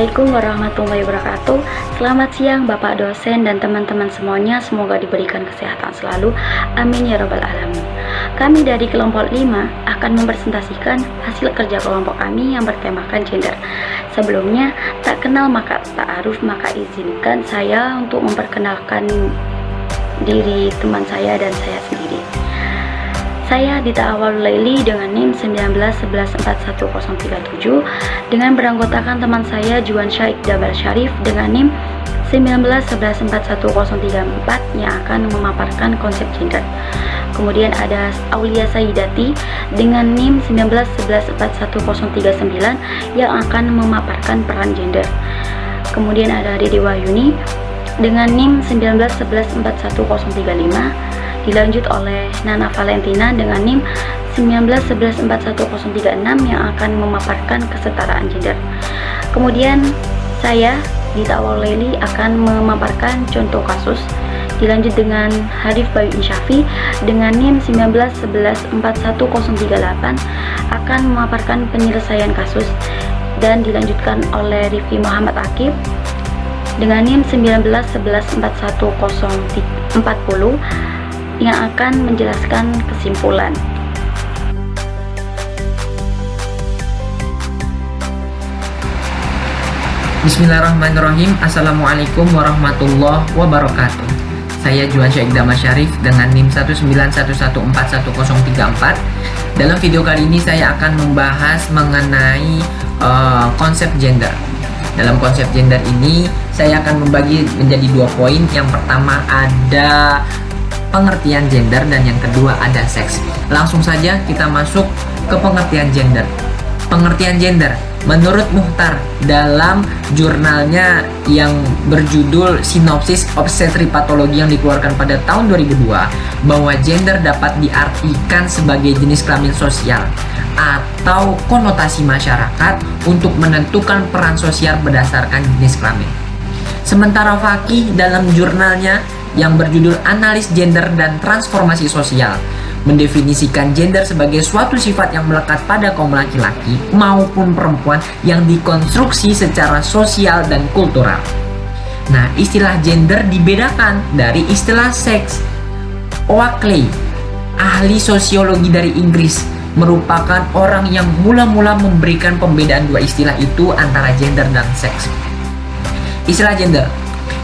Assalamualaikum warahmatullahi wabarakatuh. Selamat siang Bapak dosen dan teman-teman semuanya. Semoga diberikan kesehatan selalu. Amin ya rabbal alamin. Kami dari kelompok 5 akan mempresentasikan hasil kerja kelompok kami yang bertemakan gender. Sebelumnya, tak kenal maka tak aruf, maka izinkan saya untuk memperkenalkan diri teman saya dan saya sendiri. Saya Dita Awal Laili dengan NIM 19114137 dengan beranggotakan teman saya Juan Syed Jabal Syarif dengan NIM 19114134 yang akan memaparkan konsep gender. Kemudian ada Aulia Sayyidati dengan NIM 19114139 yang akan memaparkan peran gender. Kemudian ada Dede Wahyuni dengan NIM 19114135, dilanjut oleh Nana Valentina dengan NIM 19114136 yang akan memaparkan kesetaraan gender. Kemudian saya Dita Awal Laili akan memaparkan contoh kasus, dilanjut dengan Harif Bayu Insyafi dengan NIM 19114138 akan memaparkan penyelesaian kasus, dan dilanjutkan oleh Rifki Muhammad Akib dengan NIM 19114140 yang akan menjelaskan kesimpulan. Bismillahirrahmanirrahim. Assalamualaikum warahmatullahi wabarakatuh. Saya Juan Syed Jabal Syarif dengan NIM 1911414034. Dalam video kali ini saya akan membahas mengenai konsep gender. Dalam konsep gender ini saya akan membagi menjadi 2 poin. Yang pertama ada pengertian gender dan yang kedua ada seks. Langsung saja kita masuk ke pengertian gender. Pengertian gender menurut Muhtar dalam jurnalnya yang berjudul Sinopsis Obstetripatologi yang dikeluarkan pada tahun 2002, bahwa gender dapat diartikan sebagai jenis kelamin sosial atau konotasi masyarakat untuk menentukan peran sosial berdasarkan jenis kelamin. Sementara Fakih dalam jurnalnya yang berjudul Analis Gender dan Transformasi Sosial mendefinisikan gender sebagai suatu sifat yang melekat pada kaum laki-laki maupun perempuan yang dikonstruksi secara sosial dan kultural. Nah, istilah gender dibedakan dari istilah seks. Oakley, ahli sosiologi dari Inggris, merupakan orang yang mula-mula memberikan pembedaan dua istilah itu antara gender dan seks.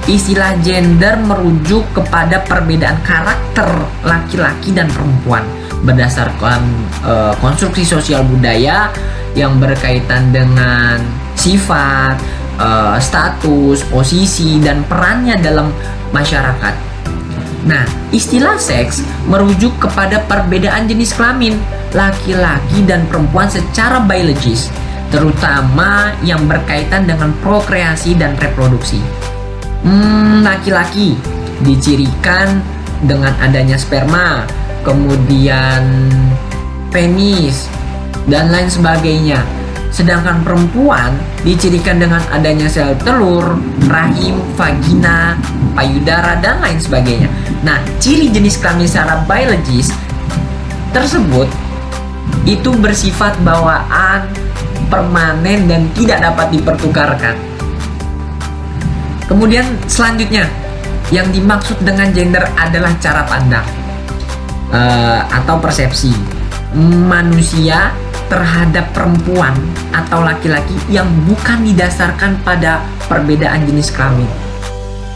Istilah gender merujuk kepada perbedaan karakter laki-laki dan perempuan berdasarkan konstruksi sosial budaya yang berkaitan dengan sifat, status, posisi, dan perannya dalam masyarakat. Nah, istilah seks merujuk kepada perbedaan jenis kelamin laki-laki dan perempuan secara biologis, terutama yang berkaitan dengan prokreasi dan reproduksi. Laki-laki dicirikan dengan adanya sperma, kemudian penis, dan lain sebagainya. Sedangkan perempuan dicirikan dengan adanya sel telur, rahim, vagina, payudara, dan lain sebagainya. Nah, ciri jenis kelamin secara biologis tersebut itu bersifat bawaan, permanen, dan tidak dapat dipertukarkan. Kemudian selanjutnya yang dimaksud dengan gender adalah cara pandang atau persepsi manusia terhadap perempuan atau laki-laki yang bukan didasarkan pada perbedaan jenis kelamin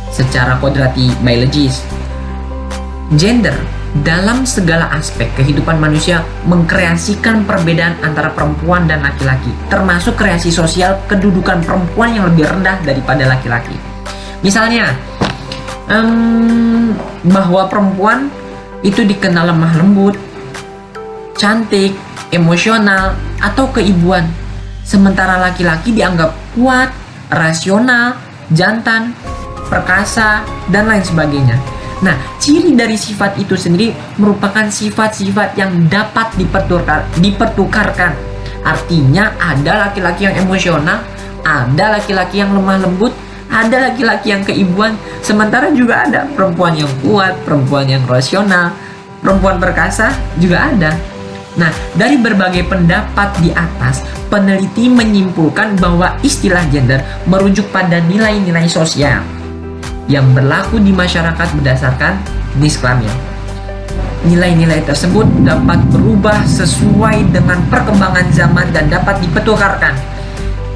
secara kodrati biologis. Gender dalam segala aspek kehidupan manusia mengkreasikan perbedaan antara perempuan dan laki-laki, termasuk kreasi sosial kedudukan perempuan yang lebih rendah daripada laki-laki. Misalnya, bahwa perempuan itu dikenal lemah lembut, cantik, emosional, atau keibuan. Sementara laki-laki dianggap kuat, rasional, jantan, perkasa, dan lain sebagainya. Nah, ciri dari sifat itu sendiri merupakan sifat-sifat yang dapat dipertukarkan. Artinya ada laki-laki yang emosional, ada laki-laki yang lemah lembut, ada laki-laki yang keibuan, sementara juga ada perempuan yang kuat, perempuan yang rasional, perempuan perkasa juga ada. Nah, dari berbagai pendapat di atas, peneliti menyimpulkan bahwa istilah gender merujuk pada nilai-nilai sosial yang berlaku di masyarakat berdasarkan jenis kelamin. Nilai-nilai tersebut dapat berubah sesuai dengan perkembangan zaman dan dapat dipertukarkan.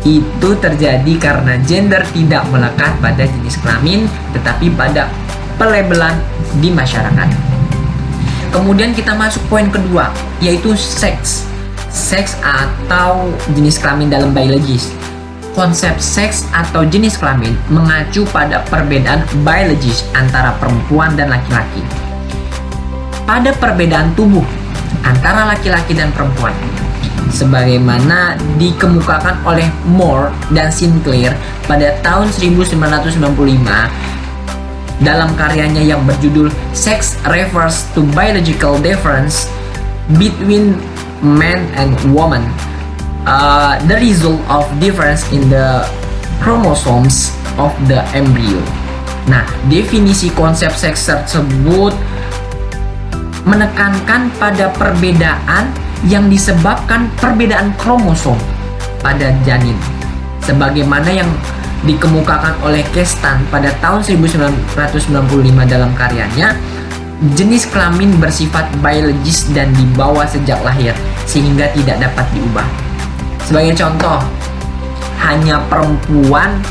Itu terjadi karena gender tidak melekat pada jenis kelamin, tetapi pada pelabelan di masyarakat. Kemudian kita masuk poin kedua, yaitu seks. Seks atau jenis kelamin dalam biologis. Konsep seks atau jenis kelamin mengacu pada perbedaan biologis antara perempuan dan laki-laki. Pada perbedaan tubuh antara laki-laki dan perempuan, sebagaimana dikemukakan oleh Moore dan Sinclair pada tahun 1995 dalam karyanya yang berjudul Sex Refers to Biological Difference Between Men and Women, the result of difference in the chromosomes of the embryo. Nah, definisi konsep seks tersebut menekankan pada perbedaan yang disebabkan perbedaan kromosom pada janin, sebagaimana yang dikemukakan oleh Kestan pada tahun 1995 dalam karyanya. Jenis kelamin bersifat biologis dan dibawa sejak lahir sehingga tidak dapat diubah. Sebagai contoh, hanya perempuan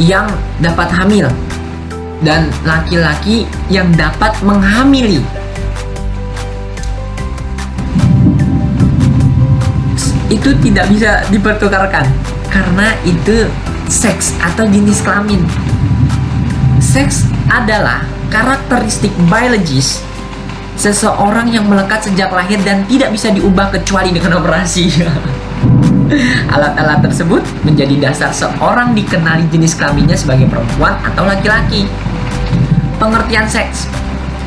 yang dapat hamil dan laki-laki yang dapat menghamili. Itu tidak bisa dipertukarkan karena itu seks atau jenis kelamin. Seks adalah karakteristik biologis seseorang yang melekat sejak lahir dan tidak bisa diubah kecuali dengan operasi. Alat-alat tersebut menjadi dasar seorang dikenali jenis kelaminnya sebagai perempuan atau laki-laki. Pengertian seks.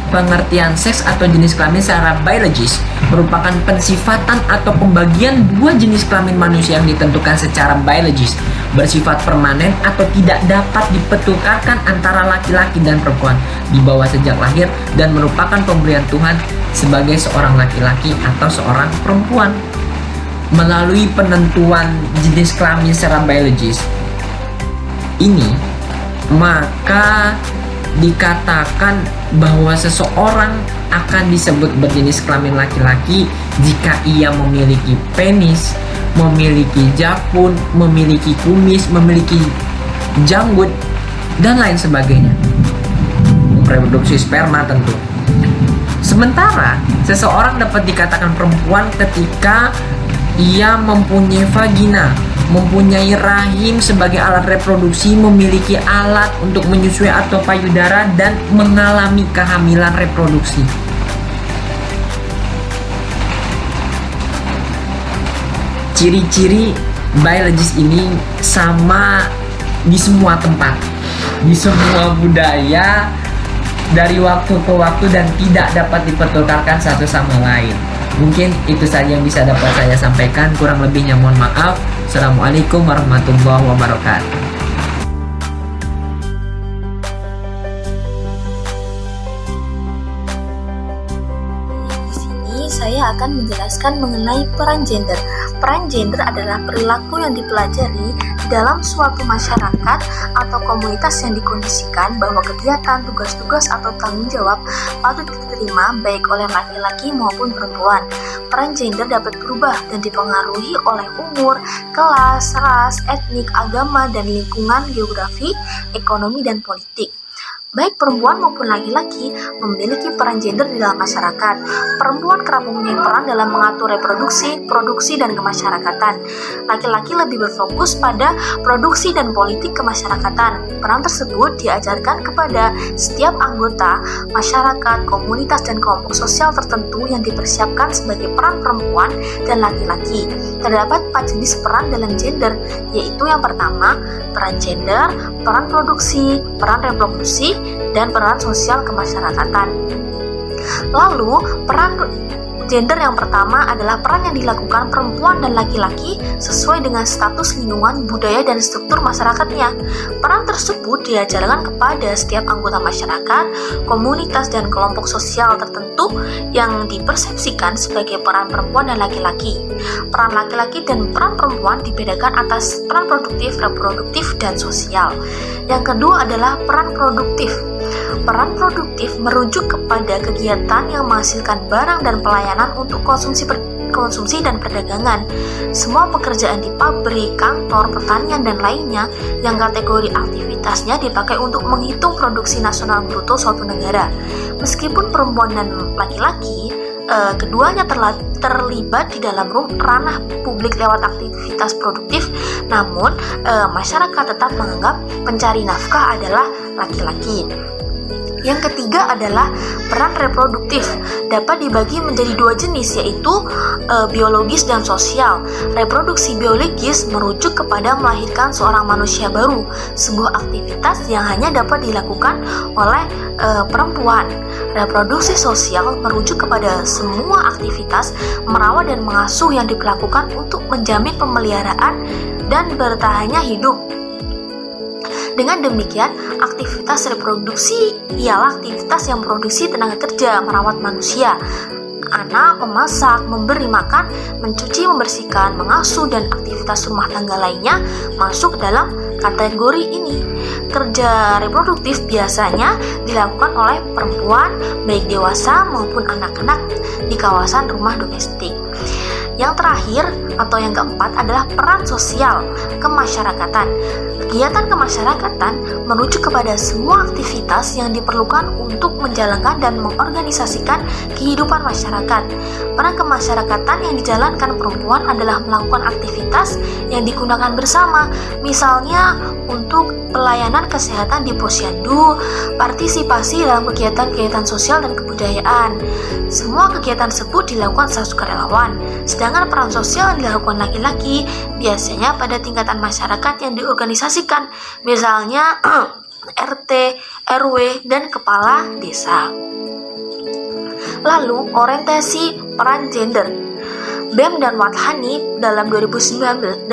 Pengertian seks atau jenis kelamin secara biologis merupakan pensifatan atau pembagian dua jenis kelamin manusia yang ditentukan secara biologis, bersifat permanen atau tidak dapat dipertukarkan antara laki-laki dan perempuan, dibawa sejak lahir dan merupakan pemberian Tuhan sebagai seorang laki-laki atau seorang perempuan. Melalui penentuan jenis kelamin secara biologis ini, maka dikatakan bahwa seseorang akan disebut berjenis kelamin laki-laki jika ia memiliki penis, memiliki jakun, memiliki kumis, memiliki janggut, dan lain sebagainya. Memproduksi sperma tentu. Sementara seseorang dapat dikatakan perempuan ketika ia mempunyai vagina, mempunyai rahim sebagai alat reproduksi, memiliki alat untuk menyusui atau payudara, dan mengalami kehamilan reproduksi. Ciri-ciri biologis ini sama di semua tempat, di semua budaya, dari waktu ke waktu dan tidak dapat dipertukarkan satu sama lain. Mungkin itu saja yang bisa dapat saya sampaikan. Kurang lebihnya mohon maaf. Assalamualaikum warahmatullahi wabarakatuh. Di sini saya akan menjelaskan mengenai peran gender. Peran gender adalah perilaku yang dipelajari dalam suatu masyarakat atau komunitas yang dikondisikan bahwa kegiatan, tugas-tugas atau tanggung jawab patut diterima baik oleh laki-laki maupun perempuan. Peran gender dapat berubah dan dipengaruhi oleh umur, kelas, ras, etnik, agama, dan lingkungan geografi, ekonomi, dan politik. Baik perempuan maupun laki-laki memiliki peran gender di dalam masyarakat. Perempuan kerap mempunyai peran dalam mengatur reproduksi, produksi, dan kemasyarakatan. Laki-laki lebih berfokus pada produksi dan politik kemasyarakatan. Peran tersebut diajarkan kepada setiap anggota masyarakat, komunitas, dan kelompok sosial tertentu yang dipersiapkan sebagai peran perempuan dan laki-laki. Terdapat 4 jenis peran dalam gender, yaitu yang pertama, peran gender, peran produksi, peran reproduksi, dan peran sosial kemasyarakatan. Lalu, peran Gender yang pertama adalah peran yang dilakukan perempuan dan laki-laki sesuai dengan status lingkungan, budaya, dan struktur masyarakatnya. Peran tersebut diajarkan kepada setiap anggota masyarakat, komunitas, dan kelompok sosial tertentu yang dipersepsikan sebagai peran perempuan dan laki-laki. Peran laki-laki dan peran perempuan dibedakan atas peran produktif, reproduktif, dan sosial. Yang kedua adalah peran produktif. Peran produktif merujuk kepada kegiatan yang menghasilkan barang dan pelayanan untuk konsumsi dan perdagangan. Semua pekerjaan di pabrik, kantor, pertanian, dan lainnya yang kategori aktivitasnya dipakai untuk menghitung produksi nasional bruto suatu negara. Meskipun perempuan dan laki-laki, keduanya terlibat di dalam ranah publik lewat aktivitas produktif, namun masyarakat tetap menganggap pencari nafkah adalah laki-laki. Yang ketiga adalah peran reproduktif. Dapat dibagi menjadi dua jenis, yaitu biologis dan sosial. Reproduksi biologis merujuk kepada melahirkan seorang manusia baru, sebuah aktivitas yang hanya dapat dilakukan oleh perempuan. Reproduksi sosial merujuk kepada semua aktivitas merawat dan mengasuh yang dilakukan untuk menjamin pemeliharaan dan bertahannya hidup. Dengan demikian, aktivitas reproduksi ialah aktivitas yang produksi tenaga kerja, merawat manusia, anak, memasak, memberi makan, mencuci, membersihkan, mengasuh, dan aktivitas rumah tangga lainnya masuk dalam kategori ini. Kerja reproduktif biasanya dilakukan oleh perempuan, baik dewasa maupun anak-anak di kawasan rumah domestik. Yang terakhir atau yang keempat adalah peran sosial kemasyarakatan. Kegiatan kemasyarakatan merujuk kepada semua aktivitas yang diperlukan untuk menjalankan dan mengorganisasikan kehidupan masyarakat. Peran kemasyarakatan yang dijalankan perempuan adalah melakukan aktivitas yang digunakan bersama, misalnya untuk pelayanan kesehatan di posyandu, partisipasi dalam kegiatan-kegiatan sosial dan kebudayaan. Semua kegiatan tersebut dilakukan secara sukarelawan, sedangkan peran sosial yang dilakukan laki-laki biasanya pada tingkatan masyarakat yang diorganisasikan, misalnya RT, RW, dan kepala desa. Lalu, orientasi peran gender. BEM dan Wadhani dalam 2009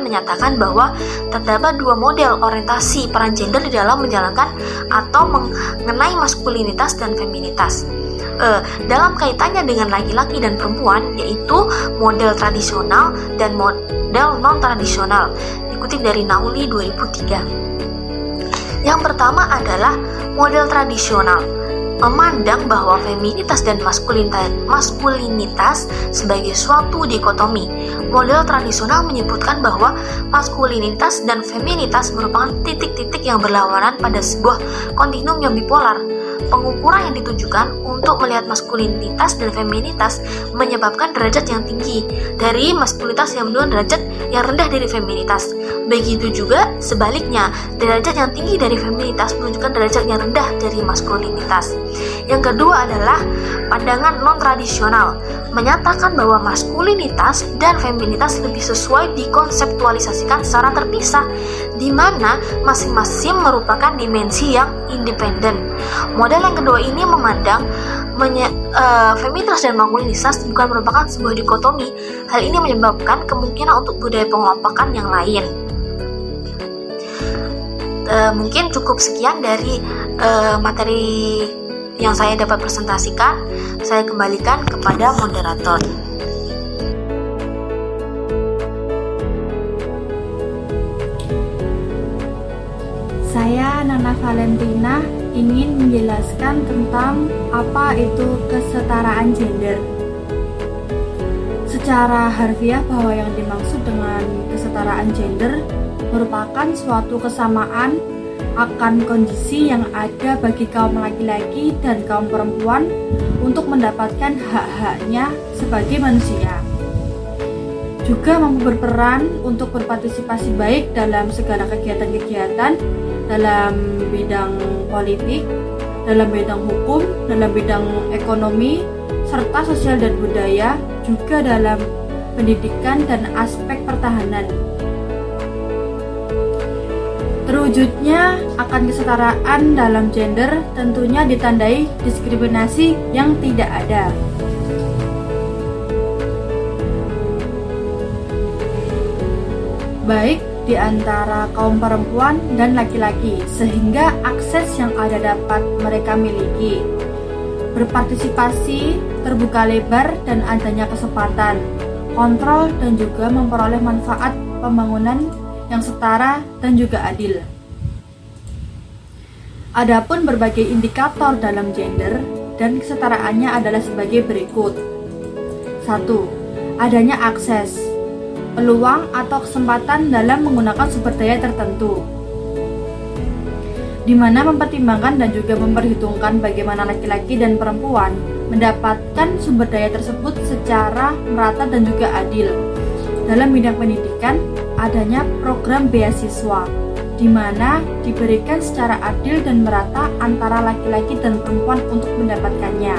menyatakan bahwa terdapat dua model orientasi peran gender di dalam menjalankan atau mengenai maskulinitas dan feminitas. Dalam kaitannya dengan laki-laki dan perempuan, yaitu model tradisional dan model non-tradisional, dikutip dari Nauli 2003. Yang pertama adalah model tradisional, memandang bahwa feminitas dan maskulinitas sebagai suatu dikotomi. Model tradisional menyebutkan bahwa maskulinitas dan feminitas merupakan titik-titik yang berlawanan pada sebuah kontinum yang bipolar. Pengukuran yang ditujukan untuk melihat maskulinitas dan feminitas menyebabkan derajat yang tinggi dari maskulinitas yang menunjukkan derajat yang rendah dari feminitas. Begitu juga sebaliknya, derajat yang tinggi dari feminitas menunjukkan derajat yang rendah dari maskulinitas. Yang kedua adalah pandangan non-tradisional, menyatakan bahwa maskulinitas dan feminitas lebih sesuai dikonseptualisasikan secara terpisah, di mana masing-masing merupakan dimensi yang independen. Model yang kedua ini memandang feminitas dan maskulinitas bukan merupakan sebuah dikotomi. Hal ini menyebabkan kemungkinan untuk budaya pengelompokan yang lain. Mungkin cukup sekian dari materi yang saya dapat presentasikan. Saya kembalikan kepada moderator. Saya Nana Valentina ingin menjelaskan tentang apa itu kesetaraan gender. Secara harfiah, bahwa yang dimaksud dengan kesetaraan gender merupakan suatu kesamaan akan kondisi yang ada bagi kaum laki-laki dan kaum perempuan untuk mendapatkan hak-haknya sebagai manusia. Juga mampu berperan untuk berpartisipasi baik dalam segala kegiatan-kegiatan dalam bidang politik, dalam bidang hukum, dalam bidang ekonomi, serta sosial dan budaya, juga dalam pendidikan dan aspek pertahanan. Terwujudnya akan kesetaraan dalam gender tentunya ditandai diskriminasi yang tidak ada. baik di antara kaum perempuan dan laki-laki, sehingga akses yang ada dapat mereka miliki. Berpartisipasi, terbuka lebar, dan adanya kesempatan, kontrol, dan juga memperoleh manfaat pembangunan yang setara dan juga adil. Adapun berbagai indikator dalam gender dan kesetaraannya adalah sebagai berikut. 1. Adanya akses, peluang atau kesempatan dalam menggunakan sumber daya tertentu, di mana mempertimbangkan dan juga memperhitungkan bagaimana laki-laki dan perempuan mendapatkan sumber daya tersebut secara merata dan juga adil. Dalam bidang pendidikan, adanya program beasiswa, di mana diberikan secara adil dan merata antara laki-laki dan perempuan untuk mendapatkannya.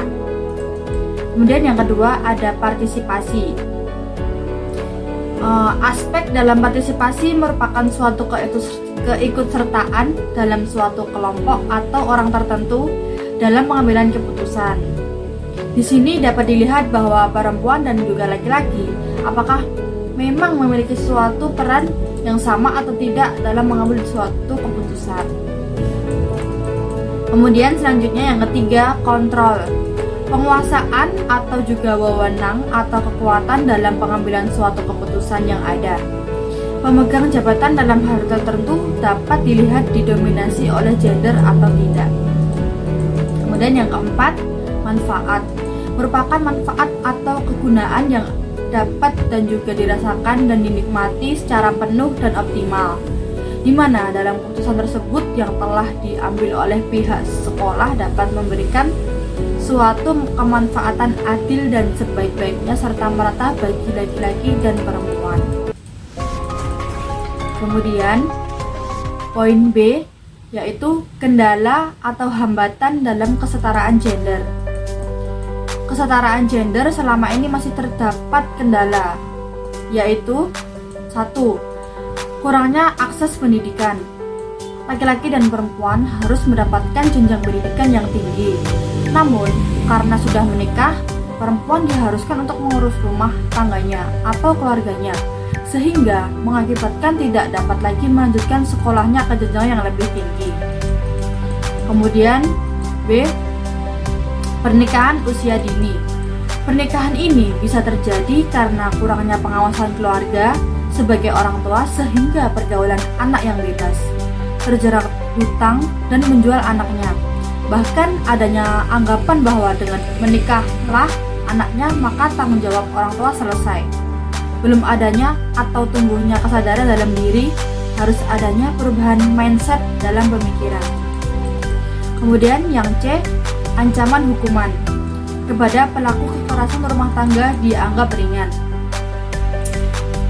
Kemudian yang kedua, ada partisipasi. Aspek dalam partisipasi merupakan suatu keikutsertaan dalam suatu kelompok atau orang tertentu dalam pengambilan keputusan. Di sini dapat dilihat bahwa perempuan dan juga laki-laki apakah memang memiliki suatu peran yang sama atau tidak dalam mengambil suatu keputusan. Kemudian selanjutnya yang ketiga, kontrol. Penguasaan atau juga wewenang atau kekuatan dalam pengambilan suatu keputusan yang ada. Pemegang jabatan dalam hal tertentu dapat dilihat didominasi oleh gender atau tidak. Kemudian yang keempat, manfaat. Merupakan manfaat atau kegunaan yang dapat dan juga dirasakan dan dinikmati secara penuh dan optimal, di mana dalam keputusan tersebut yang telah diambil oleh pihak sekolah dapat memberikan suatu kemanfaatan adil dan sebaik-baiknya serta merata bagi laki-laki dan perempuan. Kemudian poin B, yaitu kendala atau hambatan dalam kesetaraan gender. Kesetaraan gender selama ini masih terdapat kendala, yaitu 1. Kurangnya akses pendidikan. Laki-laki dan perempuan harus mendapatkan jenjang pendidikan yang tinggi. Namun, karena sudah menikah, perempuan diharuskan untuk mengurus rumah tangganya atau keluarganya, sehingga mengakibatkan tidak dapat lagi melanjutkan sekolahnya ke jenjang yang lebih tinggi. Kemudian, B. Pernikahan usia dini. Pernikahan ini bisa terjadi karena kurangnya pengawasan keluarga sebagai orang tua sehingga pergaulan anak yang bebas, terjerat hutang, dan menjual anaknya. Bahkan adanya anggapan bahwa dengan menikahlah anaknya maka tanggung jawab orang tua selesai. Belum adanya atau tumbuhnya kesadaran dalam diri, harus adanya perubahan mindset dalam pemikiran. Kemudian yang C, ancaman hukuman. Kepada pelaku kekerasan rumah tangga dianggap ringan.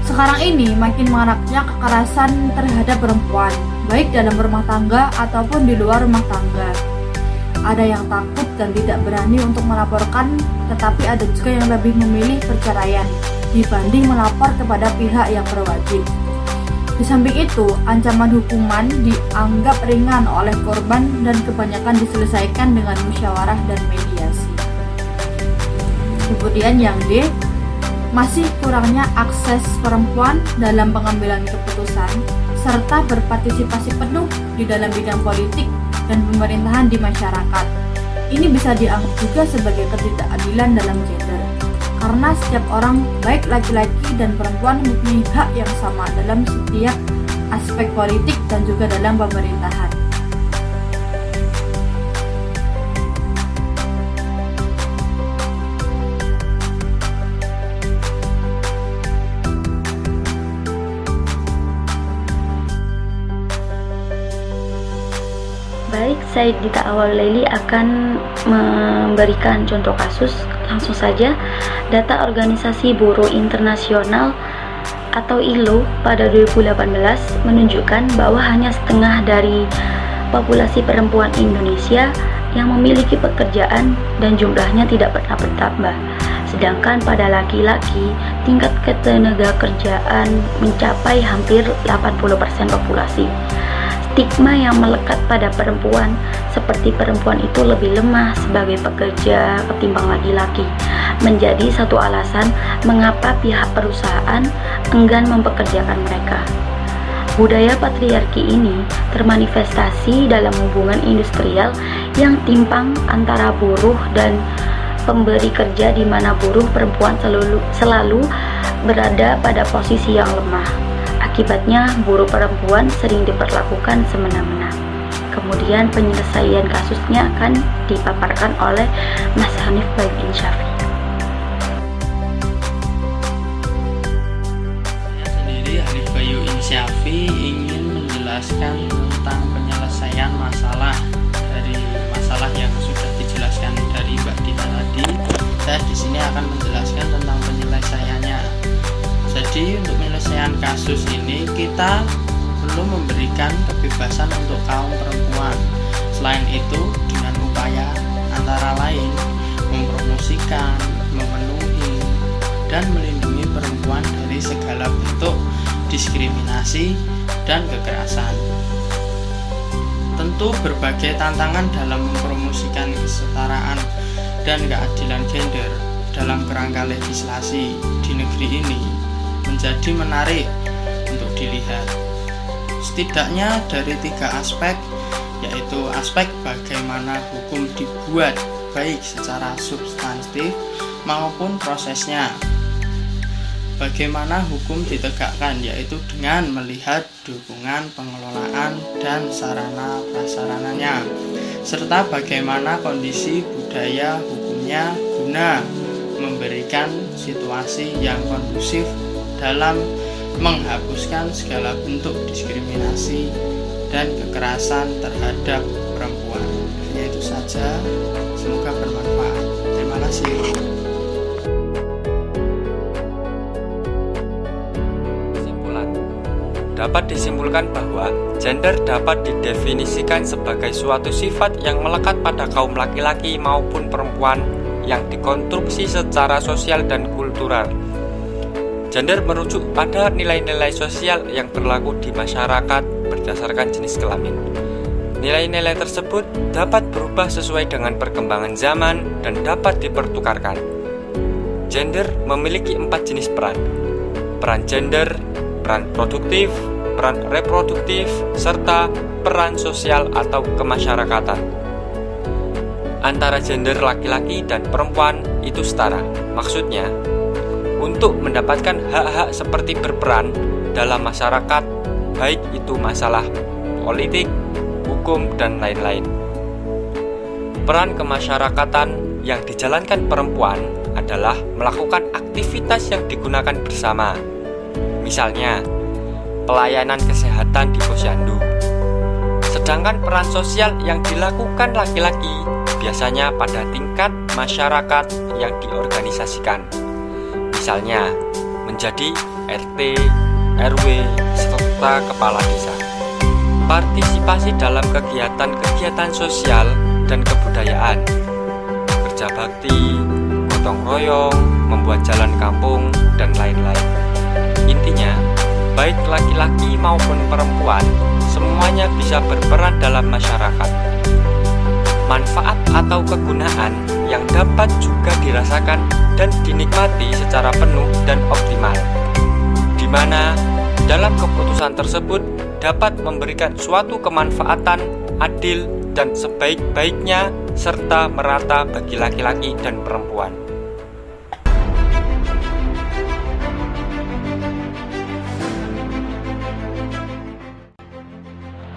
Sekarang ini makin maraknya kekerasan terhadap perempuan, baik dalam rumah tangga ataupun di luar rumah tangga. Ada yang takut dan tidak berani untuk melaporkan, tetapi ada juga yang lebih memilih perceraian dibanding melapor kepada pihak yang berwajib. Di samping itu, ancaman hukuman dianggap ringan oleh korban dan kebanyakan diselesaikan dengan musyawarah dan mediasi. Kemudian yang D, masih kurangnya akses perempuan dalam pengambilan keputusan serta berpartisipasi penuh di dalam bidang politik dan pemerintahan di masyarakat. Ini bisa dianggap juga sebagai ketidakadilan dalam gender, karena setiap orang, baik laki-laki dan perempuan, mempunyai hak yang sama dalam setiap aspek politik dan juga dalam pemerintahan. Baik, saya Dita Awal Leli akan memberikan contoh kasus. Langsung saja, data Organisasi Buruh Internasional atau ILO pada 2018 menunjukkan bahwa hanya setengah dari populasi perempuan Indonesia yang memiliki pekerjaan dan jumlahnya tidak pernah bertambah. Sedangkan pada laki-laki, tingkat ketenagakerjaan mencapai hampir 80% populasi. Stigma yang melekat pada perempuan seperti perempuan itu lebih lemah sebagai pekerja ketimbang laki-laki menjadi satu alasan mengapa pihak perusahaan enggan mempekerjakan mereka. Budaya patriarki ini termanifestasi dalam hubungan industrial yang timpang antara buruh dan pemberi kerja, di mana buruh perempuan selalu berada pada posisi yang lemah. Akibatnya, buruh perempuan sering diperlakukan semena-mena. Kemudian penyelesaian kasusnya akan dipaparkan oleh Mas Hanif Bayu Insyafi. Saya sendiri, Hanif Bayu Insyafi, ingin menjelaskan tentang penyelesaian masalah dari masalah yang sudah dijelaskan dari Mbak Dina tadi. Saya di sini akan menjelaskan tentang penyelesaiannya. Jadi untuk penyelesaian kasus ini kita perlu memberikan kebebasan untuk kaum perempuan. Selain itu, dengan upaya antara lain mempromosikan, memenuhi, dan melindungi perempuan dari segala bentuk diskriminasi dan kekerasan. Tentu berbagai tantangan dalam mempromosikan kesetaraan dan keadilan gender dalam kerangka legislasi di negeri ini menjadi menarik untuk dilihat. Setidaknya dari 3 aspek, yaitu aspek bagaimana hukum dibuat baik secara substantif maupun prosesnya. Bagaimana hukum ditegakkan, yaitu dengan melihat dukungan pengelolaan dan sarana prasarananya, serta bagaimana kondisi budaya hukumnya guna memberikan situasi yang kondusif dalam menghapuskan segala bentuk diskriminasi dan kekerasan terhadap perempuan. Ya, itu saja, semoga bermanfaat. Terima kasih. Kesimpulan. Dapat disimpulkan bahwa gender dapat didefinisikan sebagai suatu sifat yang melekat pada kaum laki-laki maupun perempuan yang dikonstruksi secara sosial dan kultural. Gender merujuk pada nilai-nilai sosial yang berlaku di masyarakat berdasarkan jenis kelamin. Nilai-nilai tersebut dapat berubah sesuai dengan perkembangan zaman dan dapat dipertukarkan. Gender memiliki 4 jenis peran. Peran gender, peran produktif, peran reproduktif, serta peran sosial atau kemasyarakatan. Antara gender laki-laki dan perempuan itu setara. Maksudnya, untuk mendapatkan hak-hak seperti berperan dalam masyarakat, baik itu masalah politik, hukum, dan lain-lain. Peran kemasyarakatan yang dijalankan perempuan adalah melakukan aktivitas yang digunakan bersama. Misalnya, pelayanan kesehatan di posyandu. Sedangkan peran sosial yang dilakukan laki-laki biasanya pada tingkat masyarakat yang diorganisasikan. Misalnya, menjadi RT, RW, serta kepala desa. Partisipasi dalam kegiatan-kegiatan sosial dan kebudayaan, kerja bakti, gotong royong, membuat jalan kampung, dan lain-lain. Intinya, baik laki-laki maupun perempuan, semuanya bisa berperan dalam masyarakat. Manfaat atau kegunaan yang dapat juga dirasakan dan dinikmati secara penuh dan optimal, di mana dalam keputusan tersebut dapat memberikan suatu kemanfaatan adil dan sebaik-baiknya serta merata bagi laki-laki dan perempuan.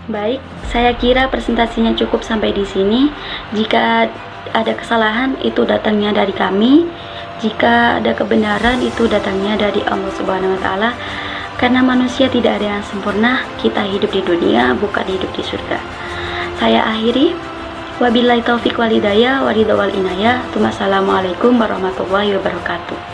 Baik, saya kira presentasinya cukup sampai di sini. Jika ada kesalahan, itu datangnya dari kami. Jika ada kebenaran, itu datangnya dari Allah Subhanahu wa Ta'ala. Karena manusia tidak ada yang sempurna, kita hidup di dunia, bukan hidup di surga. Saya akhiri. Wabillahi taufiq wal hidayah, waridha wal inayah. Wassalamualaikum warahmatullahi wabarakatuh.